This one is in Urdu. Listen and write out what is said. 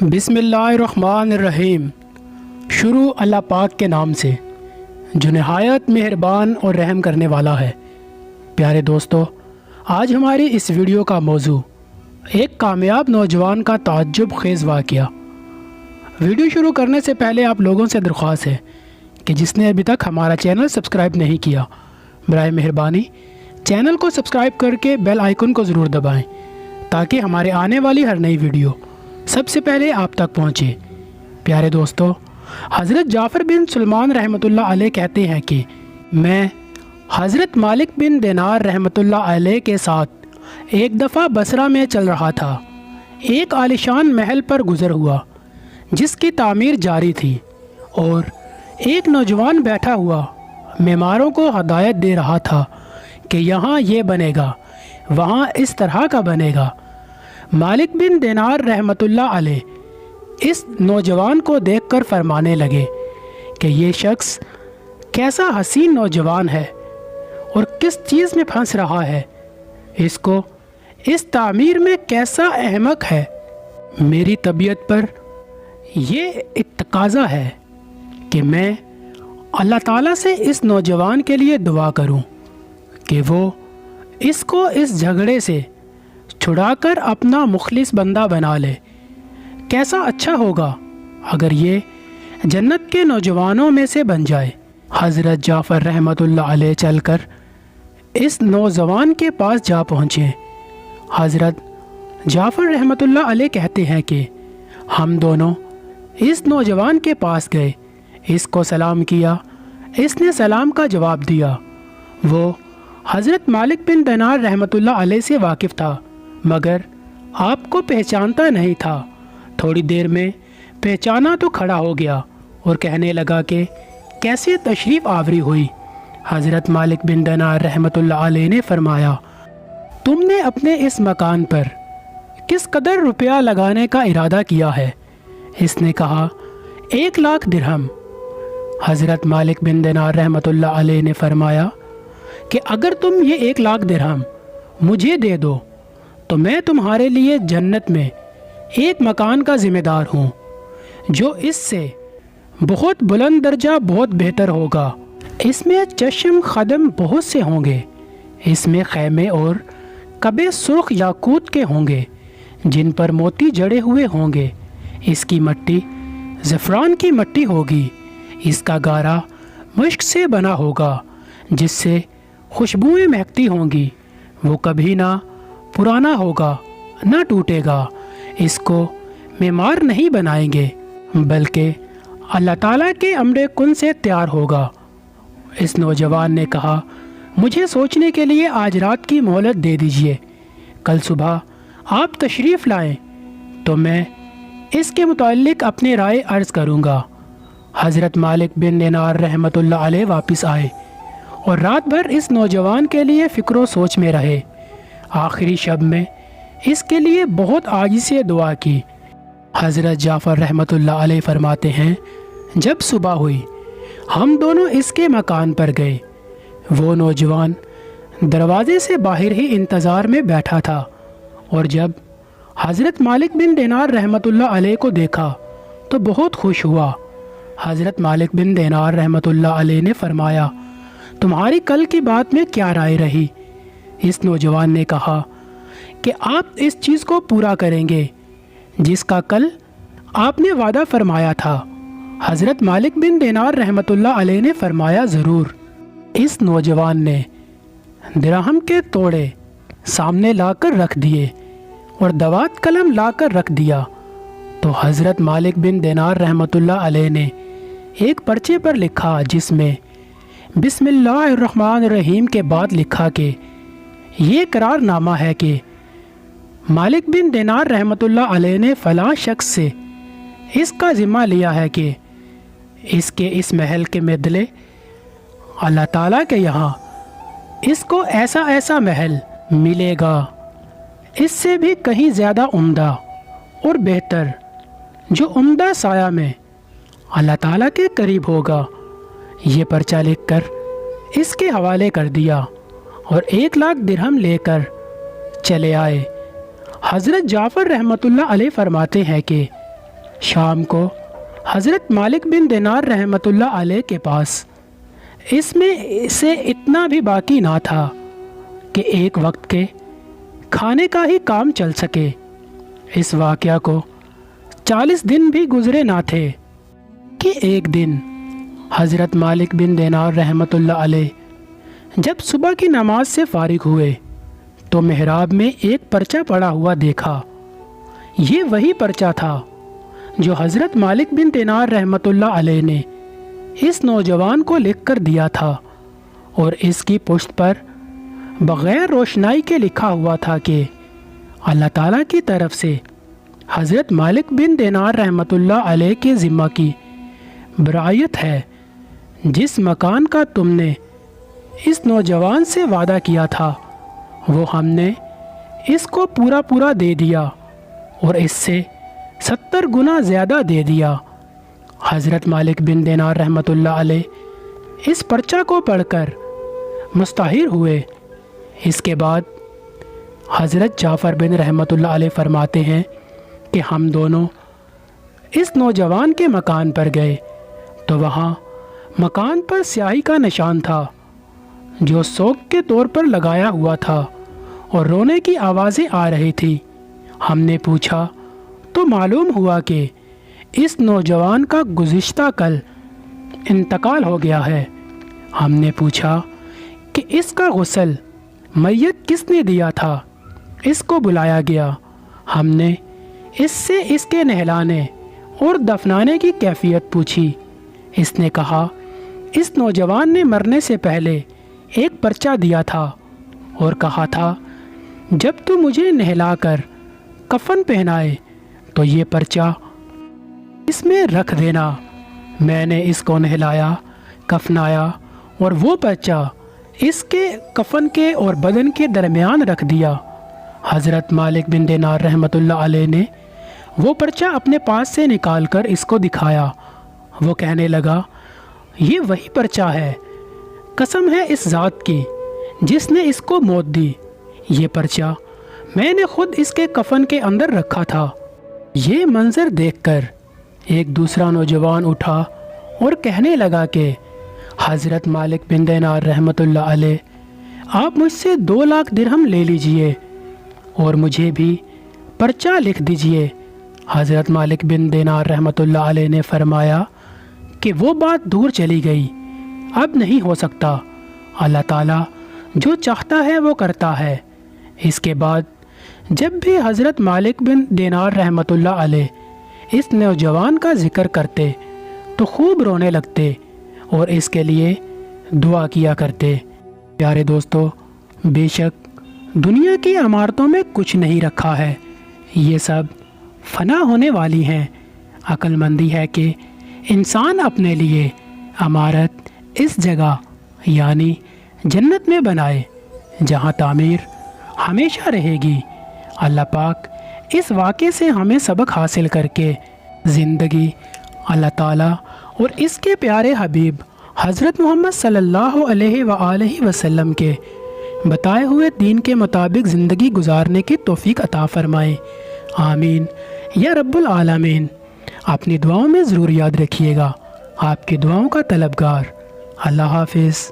بسم اللہ الرحمن الرحیم۔ شروع اللہ پاک کے نام سے جو نہایت مہربان اور رحم کرنے والا ہے۔ پیارے دوستو، آج ہماری اس ویڈیو کا موضوع ایک کامیاب نوجوان کا تعجب خیز واقعہ۔ ویڈیو شروع کرنے سے پہلے آپ لوگوں سے درخواست ہے کہ جس نے ابھی تک ہمارا چینل سبسکرائب نہیں کیا، برائے مہربانی چینل کو سبسکرائب کر کے بیل آئیکن کو ضرور دبائیں تاکہ ہمارے آنے والی ہر نئی ویڈیو سب سے پہلے آپ تک پہنچے۔ پیارے دوستو، حضرت جعفر بن سلمان رحمۃ اللہ علیہ کہتے ہیں کہ میں حضرت مالک بن دینار رحمۃ اللہ علیہ کے ساتھ ایک دفعہ بصرہ میں چل رہا تھا۔ ایک عالیشان محل پر گزر ہوا جس کی تعمیر جاری تھی، اور ایک نوجوان بیٹھا ہوا معماروں کو ہدایت دے رہا تھا کہ یہاں یہ بنے گا، وہاں اس طرح کا بنے گا۔ مالک بن دینار رحمۃ اللہ علیہ اس نوجوان کو دیکھ کر فرمانے لگے کہ یہ شخص کیسا حسین نوجوان ہے اور کس چیز میں پھنس رہا ہے، اس کو اس تعمیر میں کیسا احمق ہے۔ میری طبیعت پر یہ تقاضا ہے کہ میں اللہ تعالیٰ سے اس نوجوان کے لیے دعا کروں کہ وہ اس کو اس جھگڑے سے چھڑا کر اپنا مخلص بندہ بنا لے۔ کیسا اچھا ہوگا اگر یہ جنت کے نوجوانوں میں سے بن جائے۔ حضرت جعفر رحمۃ اللہ علیہ چل کر اس نوجوان کے پاس جا پہنچے۔ حضرت جعفر رحمۃ اللہ علیہ کہتے ہیں کہ ہم دونوں اس نوجوان کے پاس گئے، اس کو سلام کیا، اس نے سلام کا جواب دیا۔ وہ حضرت مالک بن دینار رحمۃ اللہ علیہ سے واقف تھا، مگر آپ کو پہچانتا نہیں تھا۔ تھوڑی دیر میں پہچانا تو کھڑا ہو گیا اور کہنے لگا کہ کیسے تشریف آوری ہوئی۔ حضرت مالک بن دینار رحمۃ اللہ علیہ نے فرمایا، تم نے اپنے اس مکان پر کس قدر روپیہ لگانے کا ارادہ کیا ہے؟ اس نے کہا 1,00,000 درہم۔ حضرت مالک بن دینار رحمۃ اللہ علیہ نے فرمایا کہ اگر تم یہ 1,00,000 درہم مجھے دے دو تو میں تمہارے لیے جنت میں ایک مکان کا ذمہ دار ہوں جو اس سے بہت بلند درجہ بہت بہتر ہوگا۔ اس میں چشم خدم بہت سے ہوں گے، اس میں خیمے اور کبے سرخ یاقوت کے ہوں گے جن پر موتی جڑے ہوئے ہوں گے۔ اس کی مٹی زعفران کی مٹی ہوگی، اس کا گارا مشک سے بنا ہوگا جس سے خوشبوئیں مہکتی ہوں گی۔ وہ کبھی نہ پرانا ہوگا نہ ٹوٹے گا۔ اس کو معمار نہیں بنائیں گے بلکہ اللہ تعالیٰ کے امر کن سے تیار ہوگا۔ اس نوجوان نے کہا، مجھے سوچنے کے لیے آج رات کی مہلت دے دیجیے، کل صبح آپ تشریف لائیں تو میں اس کے متعلق اپنے رائے عرض کروں گا۔ حضرت مالک بن دینار رحمۃ اللہ علیہ واپس آئے اور رات بھر اس نوجوان کے لیے فکر و سوچ میں رہے۔ آخری شب میں اس کے لیے بہت عاجزی سے دعا کی۔ حضرت جعفر رحمۃ اللہ علیہ فرماتے ہیں، جب صبح ہوئی ہم دونوں اس کے مکان پر گئے۔ وہ نوجوان دروازے سے باہر ہی انتظار میں بیٹھا تھا، اور جب حضرت مالک بن دینار رحمۃ اللہ علیہ کو دیکھا تو بہت خوش ہوا۔ حضرت مالک بن دینار رحمۃ اللہ علیہ نے فرمایا، تمہاری کل کی بات میں کیا رائے رہی؟ اس نوجوان نے کہا کہ آپ اس چیز کو پورا کریں گے جس کا کل آپ نے وعدہ فرمایا تھا۔ حضرت مالک بن دینار رحمۃ اللہ علیہ نے فرمایا، ضرور۔ اس نوجوان نے درہم کے توڑے سامنے لا کر رکھ دیے اور دوات قلم لا کر رکھ دیا تو حضرت مالک بن دینار رحمۃ اللہ علیہ نے ایک پرچے پر لکھا جس میں بسم اللہ الرحمن الرحیم کے بعد لکھا کہ یہ قرار نامہ ہے کہ مالک بن دینار رحمۃ اللہ علیہ نے فلاں شخص سے اس کا ذمہ لیا ہے کہ اس کے اس محل کے بدلے اللہ تعالیٰ کے یہاں اس کو ایسا ایسا محل ملے گا، اس سے بھی کہیں زیادہ عمدہ اور بہتر، جو عمدہ سایہ میں اللہ تعالیٰ کے قریب ہوگا۔ یہ پرچہ لکھ کر اس کے حوالے کر دیا اور 1,00,000 درہم لے کر چلے آئے۔ حضرت جعفر رحمۃ اللہ علیہ فرماتے ہیں کہ شام کو حضرت مالک بن دینار رحمۃ اللہ علیہ کے پاس اس میں سے اتنا بھی باقی نہ تھا کہ ایک وقت کے کھانے کا ہی کام چل سکے۔ اس واقعہ کو 40 دن بھی گزرے نہ تھے کہ ایک دن حضرت مالک بن دینار رحمۃ اللہ علیہ جب صبح کی نماز سے فارغ ہوئے تو محراب میں ایک پرچہ پڑا ہوا دیکھا۔ یہ وہی پرچہ تھا جو حضرت مالک بن دینار رحمۃ اللہ علیہ نے اس نوجوان کو لکھ کر دیا تھا، اور اس کی پشت پر بغیر روشنائی کے لکھا ہوا تھا کہ اللہ تعالیٰ کی طرف سے حضرت مالک بن دینار رحمۃ اللہ علیہ کے ذمہ کی برائت ہے۔ جس مکان کا تم نے اس نوجوان سے وعدہ کیا تھا وہ ہم نے اس کو پورا دے دیا، اور اس سے 70 گنا زیادہ دے دیا۔ حضرت مالک بن دینار رحمۃ اللہ علیہ اس پرچہ کو پڑھ کر مستحیر ہوئے۔ اس کے بعد حضرت جعفر بن رحمۃ اللہ علیہ فرماتے ہیں کہ ہم دونوں اس نوجوان کے مکان پر گئے تو وہاں مکان پر سیاہی کا نشان تھا جو سوگ کے طور پر لگایا ہوا تھا، اور رونے کی آوازیں آ رہی تھی۔ ہم نے پوچھا تو معلوم ہوا کہ اس نوجوان کا گزشتہ کل انتقال ہو گیا ہے۔ ہم نے پوچھا کہ اس کا غسل میت کس نے دیا تھا؟ اس کو بلایا گیا۔ ہم نے اس سے اس کے نہلانے اور دفنانے کی کیفیت پوچھی۔ اس نے کہا اس نوجوان نے مرنے سے پہلے ایک پرچہ دیا تھا اور کہا تھا جب تو مجھے نہلا کر کفن پہنائے تو یہ پرچہ اس میں رکھ دینا۔ میں نے اس کو نہلایا، کفنایا، اور وہ پرچہ اس کے کفن کے اور بدن کے درمیان رکھ دیا۔ حضرت مالک بن دینار رحمۃ اللہ علیہ نے وہ پرچہ اپنے پاس سے نکال کر اس کو دکھایا۔ وہ کہنے لگا یہ وہی پرچہ ہے، قسم ہے اس ذات کی جس نے اس کو موت دی، یہ پرچہ میں نے خود اس کے کفن کے اندر رکھا تھا۔ یہ منظر دیکھ کر ایک دوسرا نوجوان اٹھا اور کہنے لگا کہ حضرت مالک بن دینار رحمۃ اللہ علیہ آپ مجھ سے 2 لاکھ درہم لے لیجئے اور مجھے بھی پرچہ لکھ دیجئے۔ حضرت مالک بن دینار رحمۃ اللہ علیہ نے فرمایا کہ وہ بات دور چلی گئی، اب نہیں ہو سکتا، اللہ تعالیٰ جو چاہتا ہے وہ کرتا ہے۔ اس کے بعد جب بھی حضرت مالک بن دینار رحمۃ اللہ علیہ اس نوجوان کا ذکر کرتے تو خوب رونے لگتے اور اس کے لیے دعا کیا کرتے۔ پیارے دوستو، بے شک دنیا کی عمارتوں میں کچھ نہیں رکھا ہے، یہ سب فنا ہونے والی ہیں۔ عقل مندی ہے کہ انسان اپنے لیے عمارت اس جگہ یعنی جنت میں بنائے جہاں تعمیر ہمیشہ رہے گی۔ اللہ پاک اس واقعے سے ہمیں سبق حاصل کر کے زندگی اللہ تعالیٰ اور اس کے پیارے حبیب حضرت محمد صلی اللہ علیہ وآلہ وسلم کے بتائے ہوئے دین کے مطابق زندگی گزارنے کی توفیق عطا فرمائے، آمین یا رب العالمین۔ اپنی دعاؤں میں ضرور یاد رکھیے گا، آپ کی دعاؤں کا طلبگار۔ اللہ حافظ۔